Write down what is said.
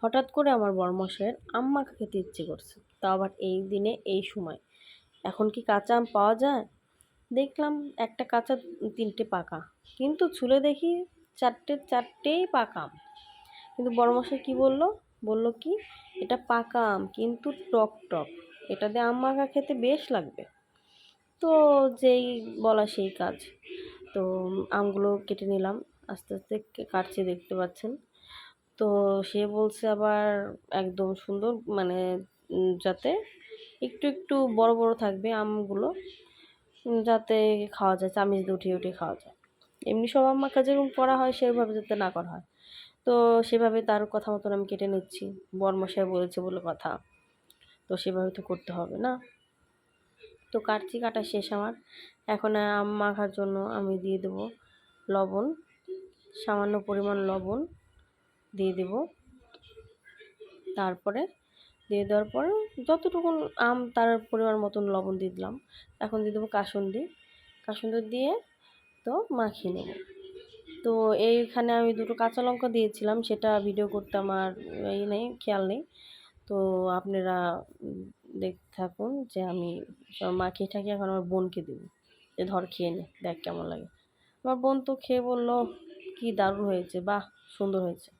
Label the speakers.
Speaker 1: হঠাৎ করে আমার বড়মশাইয়ের আম মাখা খেতে ইচ্ছে করছে, তাও আবার এই দিনে এই সময়। এখন কি কাঁচা আম পাওয়া যায়? দেখলাম একটা কাঁচা, 3টে পাকা, কিন্তু ছুলে দেখি চারটেই পাকা আম। কিন্তু বড়মশাই কি বললো, বললো কি এটা পাকা আম কিন্তু টক টক, এটা দিয়ে আম মাখা খেতে বেশ লাগবে। তো যেই বলা সেই কাজ। তো আমগুলো কেটে নিলাম, আস্তে আস্তে কাটছি, দেখতে পাচ্ছেন। তো সে বলছে আবার একদম সুন্দর, মানে যাতে একটু একটু বড় বড় থাকবে আমগুলো, যাতে খাওয়া যায়, চামিচ দিয়ে উঠিয়ে উঠিয়ে খাওয়া যায়। এমনি সব আম মাখা যেরকম করা হয় সেভাবে যাতে না করা হয়। তো সেভাবে তার কথা মতন আমি কেটে নিচ্ছি। বরমশাই বলেছে বলে কথা, তো সেভাবে তো করতে হবে না। তো কাটছি, কাটা শেষ আমার। এখন আম মাখার জন্য আমি দিয়ে দেবো লবণ, সামান্য পরিমাণ লবণ দিয়ে দেব। তারপরে দিয়ে দেওয়ার পরে যতটুকু আম তার পরিমাণ মতন লবণ দিয়ে দিলাম। এখন দিয়ে দেবো কাসুন্দি, কাসুন্দি দিয়ে তো মাখিয়ে নেব। তো এইখানে আমি 2টো কাঁচা লঙ্কা দিয়েছিলাম, সেটা ভিডিও করতে আমার নেই, খেয়াল নেই। তো আপনারা দেখতে থাকুন যে আমি মাখিয়ে ঠাকিয়ে এখন আমার বোনকে দেবো, যে ধর খেয়ে নে, দেখ কেমন লাগে। আমার বোন তো খেয়ে বলল কি দারুণ হয়েছে, বাহ সুন্দর হয়েছে।